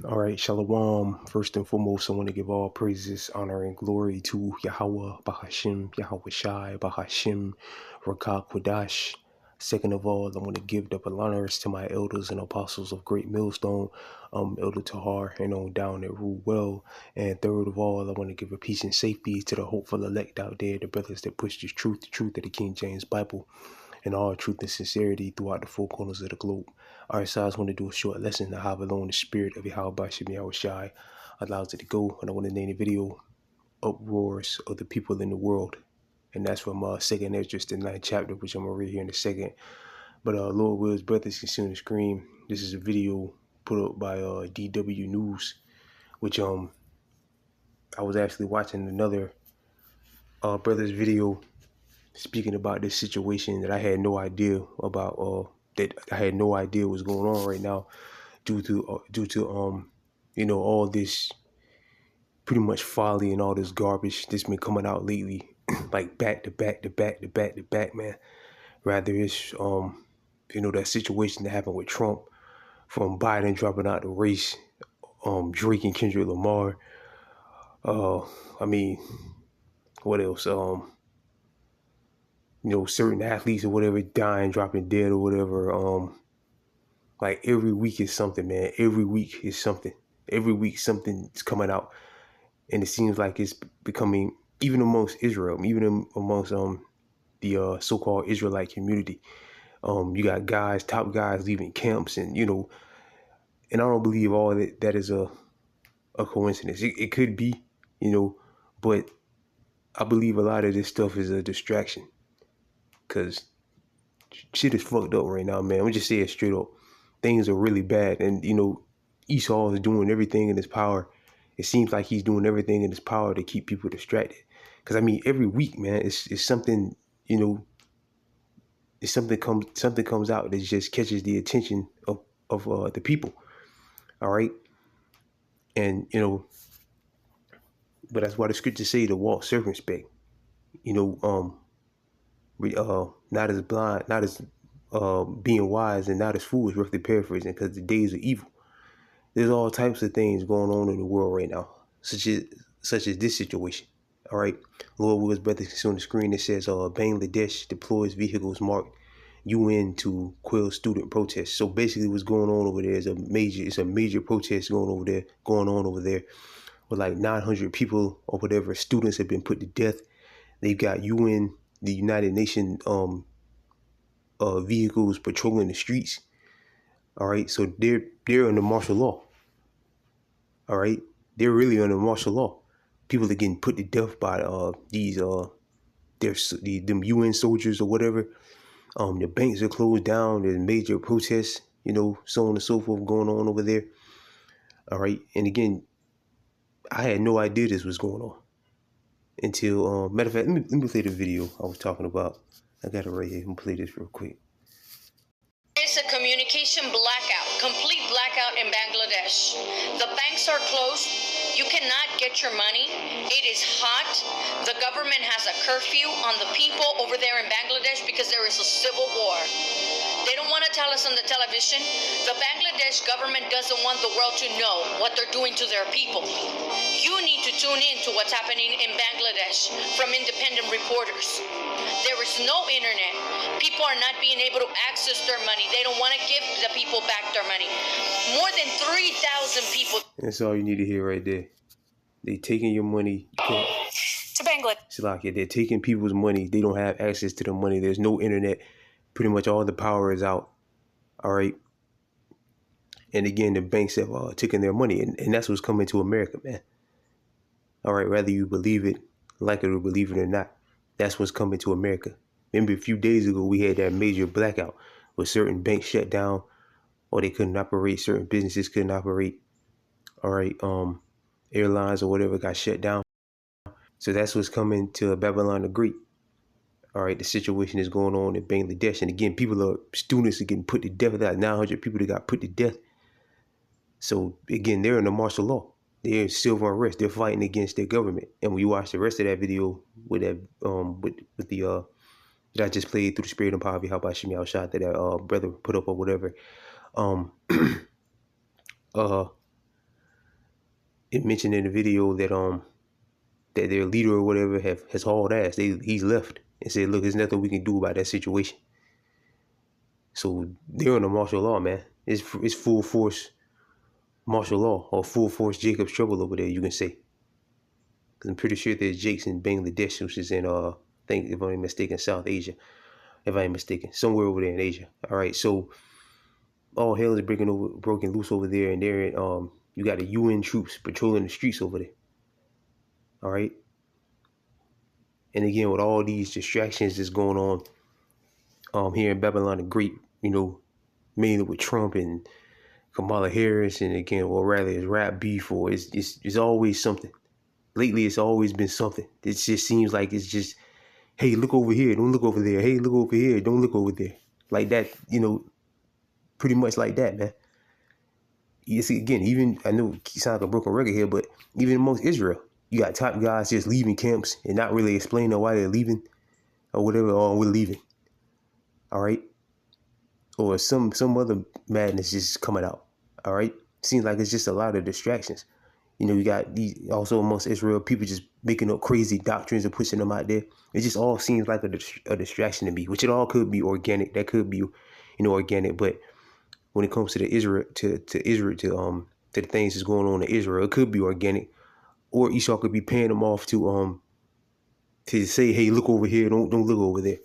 All right, Shalom. First and foremost, I want to give all praises, honor, and glory to Yahweh, Bahashim, Yahweh Shai, Bahashim, Rakah Quadash. Second of all, I want to give double honors to my elders and apostles of Great Millstone, Elder Tahar, and on down at Rule Well. And third of all, I want to give a peace and safety to the hopeful elect out there, the brothers that push this truth, the truth of the King James Bible, and all truth and sincerity throughout the four corners of the globe. All right, so I just want to do a short lesson on how alone the spirit of Yahweh Shemi Shai allows it to go. And I want to name the video Uproars of the People in the World. And that's from 2nd Esdras, the 9th chapter, which I'm going to read here in a second. But Lord Will's brothers can see on the screen. This is a video put up by DW News, which I was actually watching another brother's video speaking about this situation that I had no idea about, that I had no idea was going on right now due to all this pretty much folly and all this garbage that's been coming out lately, like back to back, man. Rather it's that situation that happened with Trump, from Biden dropping out the race, Drake and Kendrick Lamar. I mean, what else? Certain athletes or whatever dying, dropping dead or whatever. Like every week is something, man. Every week is something. Every week something's coming out. And it seems like it's becoming, even amongst Israel, even amongst the so-called Israelite community. You got top guys leaving camps, and and I don't believe all that is a coincidence. It could be, but I believe a lot of this stuff is a distraction. Cause shit is fucked up right now, man. I'm just say it straight up. Things are really bad, and Esau is doing everything in his power. It seems like he's doing everything in his power to keep people distracted. Cause I mean, every week, man, it's something. It's something comes out that just catches the attention of the people. All right, and but that's why the scriptures say to walk circumspect. Not as blind, not as being wise, and not as foolish, roughly paraphrasing, because the days are evil. There's all types of things going on in the world right now, such as this situation. All right, Lord Will's brother can see on the screen. It says Bangladesh deploys vehicles marked UN to quell student protests. So basically, what's going on over there is a major protest going on over there, with like 900 people or whatever students have been put to death. They've got UN, the United Nations vehicles patrolling the streets. All right, so they're under martial law. All right, they're really under martial law. People are getting put to death by them UN soldiers or whatever. The banks are closed down. There's major protests, so on and so forth going on over there. All right, and again, I had no idea this was going on until matter of fact, let me play the video I was talking about. I got it right here. Let me play this real quick. It's a communication blackout, complete blackout in Bangladesh. The banks are closed. You cannot get your money. It is hot. The government has a curfew on the people over there in Bangladesh because there is a civil war. They don't want to tell us on the television. The Bangladesh government doesn't want the world to know what they're doing to their people. You need to tune in to what's happening in Bangladesh from independent reporters. There is no internet. People are not being able to access their money. They don't want to give the people back their money. More than 3,000 people. That's all you need to hear right there. They taking your money. To Bangladesh. They're taking people's money. They don't have access to the money. There's no internet. Pretty much all the power is out. All right. And again, the banks have taken their money. And that's what's coming to America, man. All right. Whether you believe it, like it or believe it or not, that's what's coming to America. Remember, a few days ago, we had that major blackout where certain banks shut down or they couldn't operate. Certain businesses couldn't operate. All right. Airlines or whatever got shut down. So that's what's coming to Babylon the Great. All right, the situation is going on in Bangladesh. And again, students are getting put to death. About 900 people that got put to death. So again, they're under martial law. They're in civil unrest. They're fighting against their government. And when you watch the rest of that video with that, with the that I just played through the spirit and power of Yahweh Shemi that brother put up or whatever, it mentioned in the video that that their leader or whatever has hauled ass. He's left and said, look, there's nothing we can do about that situation. So they're under martial law, man. It's full force martial law, or full force Jacob's trouble over there, you can say. Because I'm pretty sure there's Jake's in Bangladesh, which is in I think, if I'm not mistaken, South Asia. If I ain't mistaken, somewhere over there in Asia. All right, so all hell is broken loose over there, and there you got the UN troops patrolling the streets over there. All right, and again with all these distractions that's going on here in Babylon the Great, you know, mainly with Trump and Kamala Harris, and again, or rather, it's rap beef, or it's always something. Lately, it's always been something. It just seems like it's just, hey, look over here, don't look over there. Hey, look over here, don't look over there. Like that, you know, pretty much like that, man. You see, again, even, I know it sounds like a broken record here, but even amongst Israel, you got top guys just leaving camps and not really explaining why they're leaving or whatever, or we're leaving. All right. Or some other madness just coming out. All right. Seems like it's just a lot of distractions. You know, you got these also amongst Israel, people just making up crazy doctrines and pushing them out there. It just all seems like a distraction to me, which it all could be organic. That could be, you know, organic. But when it comes to the Israel, to the things that's going on in Israel, it could be organic. Or Esau could be paying them off to say, hey, look over here, don't look over there.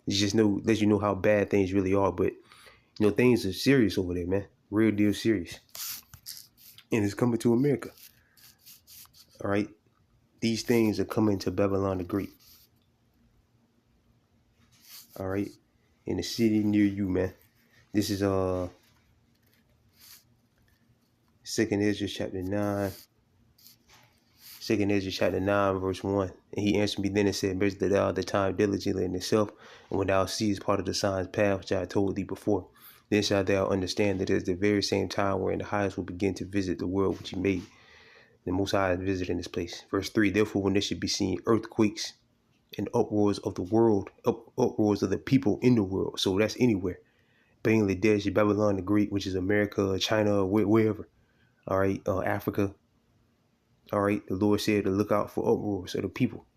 It's just let you know how bad things really are. But you know, things are serious over there, man. Real deal serious. And it's coming to America. All right. These things are coming to Babylon the Great. All right. In the city near you, man. This is Second Ezra chapter 9. Second Ezra chapter 9, verse 1. And he answered me then and said, measure thou the time diligently in itself, and when thou seest part of the signs path which I told thee before, then shalt thou understand that it is the very same time wherein the highest will begin to visit the world which he made. The Most High is visiting this place. Verse 3, therefore when there should be seen earthquakes and uproars of the world, uproars of the people in the world. So that's anywhere. Bangladesh, Babylon the Great, which is America, China, wherever. All right, Africa. All right, the Lord said to look out for uproars of the people.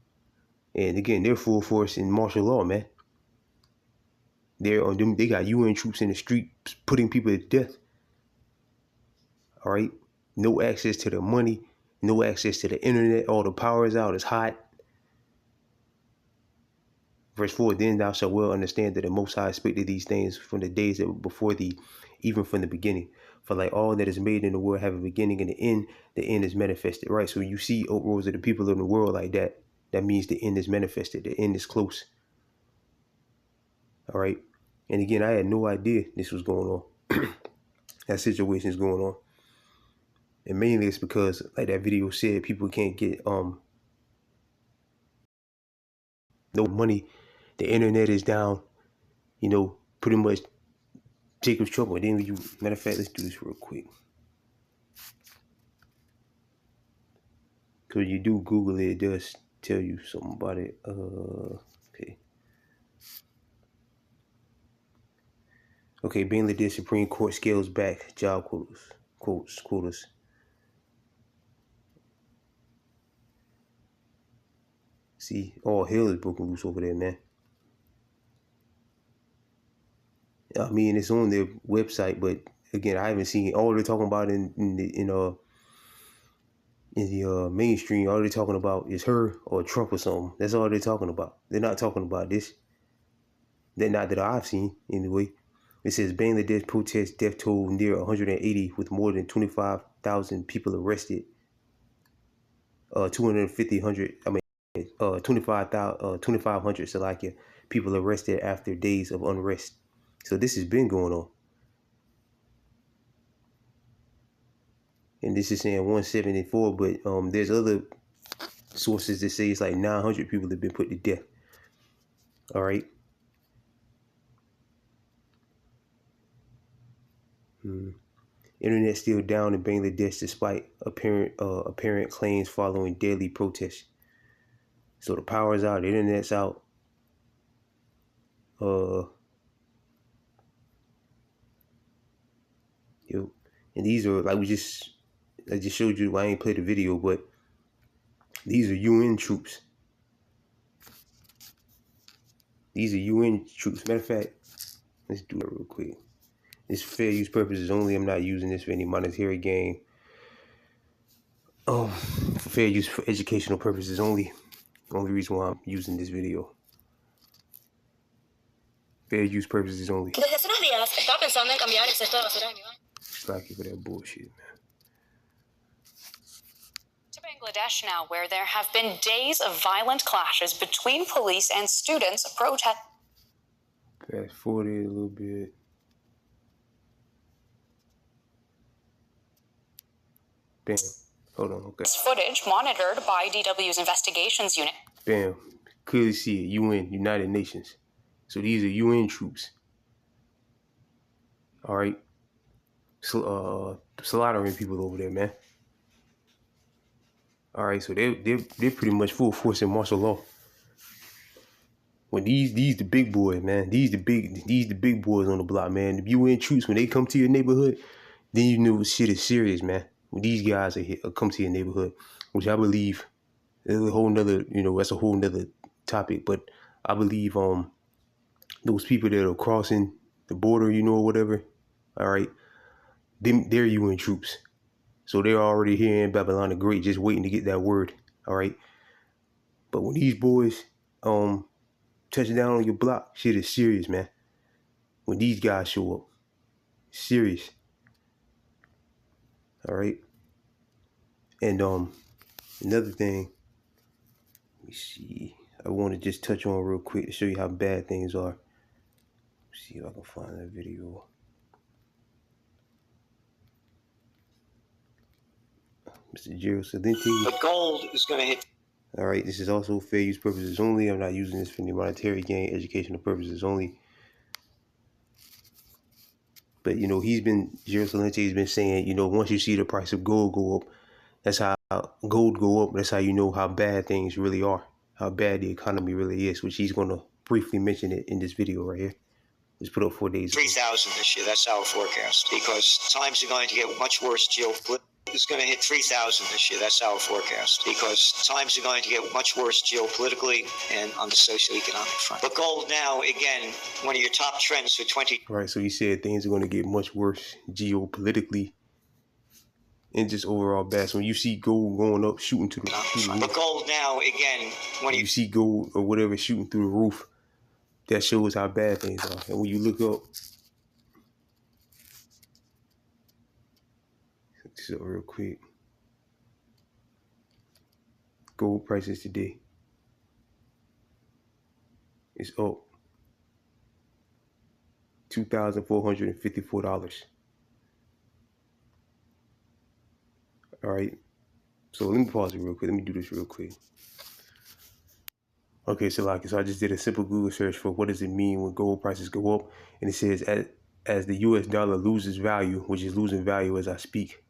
And again, they're full force in martial law, man. They're on them. They got UN troops in the street putting people to death. All right, no access to the money, no access to the internet. All the power is out. It's hot. Verse 4, then thou shalt well understand that the Most High expected these things from the days that were before thee, even from the beginning. For like all that is made in the world have a beginning and the end is manifested. Right, so you see uproars of the people in the world like that. That means the end is manifested. The end is close. All right. And again, I had no idea this was going on. That situation is going on. And mainly it's because, like that video said, people can't get no money. The internet is down. You know, pretty much Jacob's trouble. And then matter of fact, let's do this real quick. Because you do Google it, it does tell you something about it. Okay. Okay, Bangladesh Supreme Court scales back job quotas. See, all hell is broken loose over there, man. I mean, it's on their website, but again, I haven't seen all they're talking about in the mainstream. All they're talking about is her or Trump or something. That's all they're talking about. They're not talking about this. They're not that I've seen anyway. It says Bangladesh protest death toll near 180 with more than 25,000 people arrested. 2,500 Salakia people arrested after days of unrest. So this has been going on. And this is saying 174, but there's other sources that say it's like 900 people have been put to death. All right. Internet still down in Bangladesh despite apparent claims following daily protests. So the power's out, the internet's out. And these are like I just showed you. I ain't played the video, but these are UN troops. These are UN troops. Matter of fact, let's do it real quick. This fair use purposes only. I'm not using this for any monetary gain. For fair use for educational purposes only. Only reason why I'm using this video. Fair use purposes only. Slack you for that bullshit, man. To Bangladesh now, where there have been days of violent clashes between police and students protest. Fast forward it a little bit. Bam. Hold on, okay. This footage monitored by DW's investigations unit. Bam. Clearly see it. UN, United Nations. So these are UN troops. All right. So, slaughtering people over there, man. All right, so they're pretty much full force in martial law. When these the big boys, man. These the big boys on the block, man. The UN troops, when they come to your neighborhood, then you know shit is serious, man. When these guys are here, come to your neighborhood, which I believe is a whole nother, that's a whole nother topic. But I believe those people that are crossing the border, or whatever, all right, they're UN troops. So they're already here in Babylon the Great, just waiting to get that word, all right? But when these boys touch down on your block, shit is serious, man. When these guys show up, serious, all right? And another thing, let me see, I want to just touch on real quick to show you how bad things are. Let's see if I can find that video. Mr. Gerald Salenti. The gold is going to hit. All right, this is also fair use purposes only. I'm not using this for any monetary gain, educational purposes only. But, Gerald Salenti has been saying, once you see the price of gold go up, that's how gold go up. That's how you know how bad things really are, how bad the economy really is, which he's going to briefly mention it in this video right here. It's put up 4 days ago. 3,000 this year. That's our forecast, because times are going to get much worse geopolitically. It's going to hit 3,000 this year. That's our forecast, because times are going to get much worse geopolitically and on the socioeconomic front. But gold now, again, one of your top trends for 20. All right, so he said things are going to get much worse geopolitically and just overall bad. So when you see gold going up, shooting to the roof. But gold now, again, when you see gold or whatever shooting through the roof, that shows how bad things are. And when you look up, so real quick, gold prices today is up $2,454. All right, so let me pause it real quick. Let me do this real quick. Okay, so I just did a simple Google search for what does it mean when gold prices go up, and it says as the U.S. dollar loses value, which is losing value as I speak,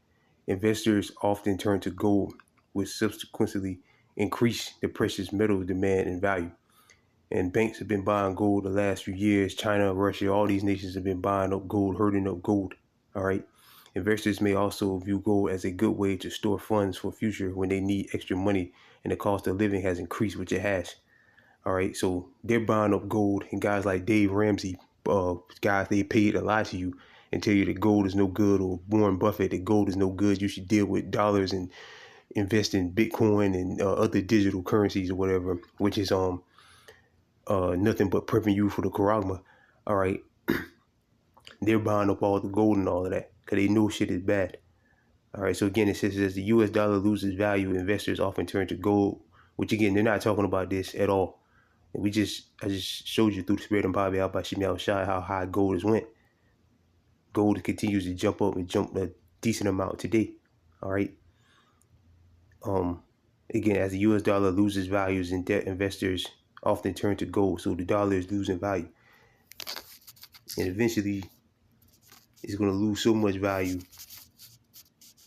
investors often turn to gold, which subsequently increase the precious metal demand and value. And banks have been buying gold the last few years. China, Russia, all these nations have been buying up gold, herding up gold. All right. Investors may also view gold as a good way to store funds for future when they need extra money and the cost of living has increased, which it has. All right. So they're buying up gold, and guys like Dave Ramsey, guys they paid to lie to you and tell you that gold is no good, or Warren Buffett that gold is no good. You should deal with dollars and invest in Bitcoin and other digital currencies or whatever, which is nothing but prepping you for the Karagma. All right. They're buying up all the gold and all of that because they know shit is bad. All right. So again, it says as the U.S. dollar loses value, investors often turn to gold, which again, they're not talking about this at all. And I just showed you through the spirit and Bobby out by Shimi Al-Shai how high gold has went. Gold continues to jump up and jump a decent amount today. All right. Again, as the U.S. dollar loses values in debt, investors often turn to gold. So the dollar is losing value. And eventually, it's going to lose so much value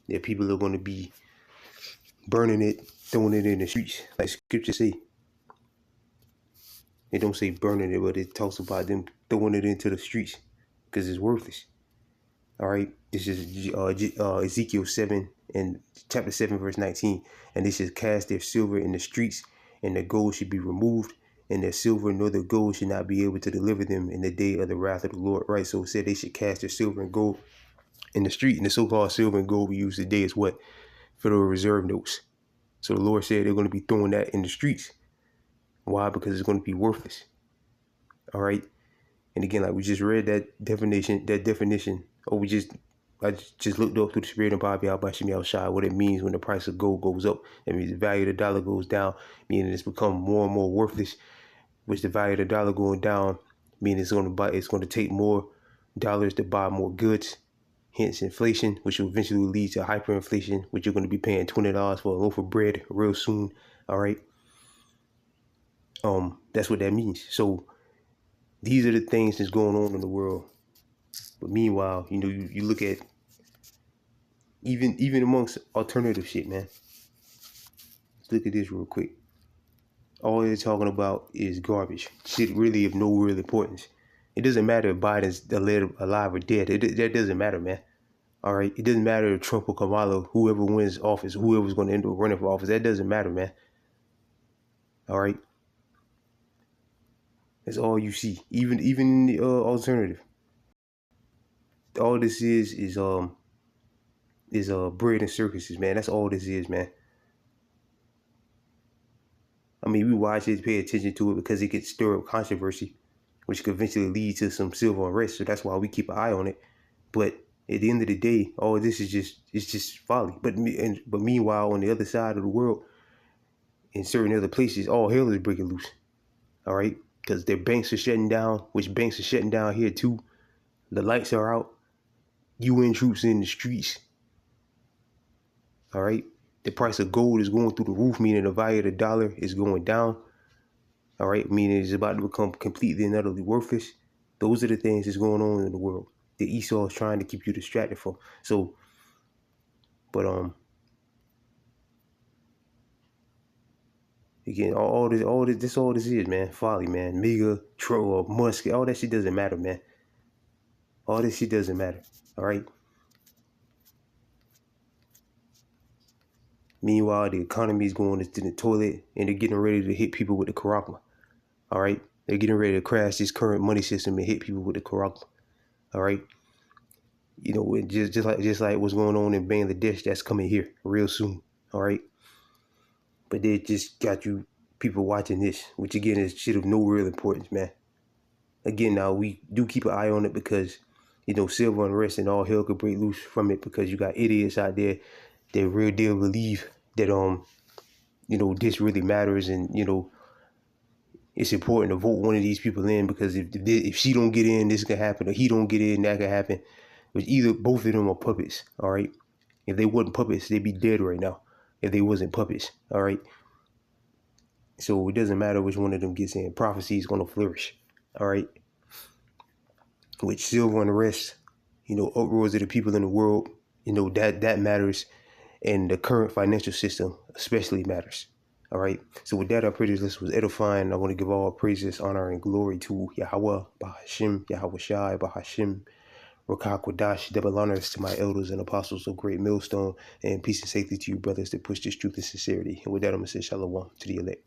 that people are going to be burning it, throwing it in the streets. Like scripture say. They don't say burning it, but it talks about them throwing it into the streets because it's worthless. All right. This is Ezekiel 7, in chapter 7, verse 19. And they should cast their silver in the streets, and their gold should be removed, and their silver nor their gold should not be able to deliver them in the day of the wrath of the Lord. Right? So it said they should cast their silver and gold in the street. And the so-called silver and gold we use today is what? Federal Reserve notes. So the Lord said they're going to be throwing that in the streets. Why? Because it's going to be worthless. All right. And again, like we just read that definition, or I just looked up through the Spirit and Bobby Al Shai, what it means when the price of gold goes up. That means the value of the dollar goes down, meaning it's become more and more worthless, which the value of the dollar going down, meaning it's going to take more dollars to buy more goods, hence inflation, which will eventually lead to hyperinflation, which you're going to be paying $20 for a loaf of bread real soon. All right. That's what that means. So these are the things that's going on in the world. But meanwhile, you look at even amongst alternative shit, man. Let's look at this real quick. All they're talking about is garbage. Shit really of no real importance. It doesn't matter if Biden's alive or dead. That doesn't matter, man. All right? It doesn't matter if Trump or Kamala, whoever wins office, whoever's going to end up running for office. That doesn't matter, man. All right? That's all you see. Even in the alternative. All this is bread and circuses, man. That's all this is, man. I mean, we watch it, pay attention to it because it could stir up controversy, which could eventually lead to some civil unrest. So that's why we keep an eye on it. But at the end of the day, all this is just folly. But meanwhile, on the other side of the world, in certain other places, all hell is breaking loose. All right, because their banks are shutting down, which banks are shutting down here too. The lights are out. UN troops in the streets. All right. The price of gold is going through the roof, meaning the value of the dollar is going down. All right. Meaning it's about to become completely and utterly worthless. Those are the things that's going on in the world that Esau is trying to keep you distracted from. So, but again, all this is, man. Folly, man. Mega, Troll, Musk, all that shit doesn't matter, man. All this shit doesn't matter. All right. Meanwhile, the economy is going to the toilet, and they're getting ready to hit people with the Karakma. All right, they're getting ready to crash this current money system and hit people with the Karakma. All right, just like what's going on in Bangladesh, that's coming here real soon. All right, but they just got you people watching this, which again is shit of no real importance, man. Again, now we do keep an eye on it because civil unrest and all hell could break loose from it because you got idiots out there that real deal believe that this really matters, and it's important to vote one of these people in because if she don't get in, this can happen, or he don't get in, that can happen. But either both of them are puppets. All right, if they wasn't puppets, they'd be dead right now. If they wasn't puppets, all right. So it doesn't matter which one of them gets in. Prophecy is going to flourish. All right. With civil unrest, uproars of the people in the world, that matters. And the current financial system especially matters. All right. So with that, I pray this list was edifying. I want to give all praises, honor, and glory to Yahweh, Bahashim, Yahweh Shai, Bahashim, Rakak Wadash, double honors to my elders and apostles of Great Millstone, and peace and safety to you, brothers, that push this truth and sincerity. And with that, I'm going to say shalom to the elect.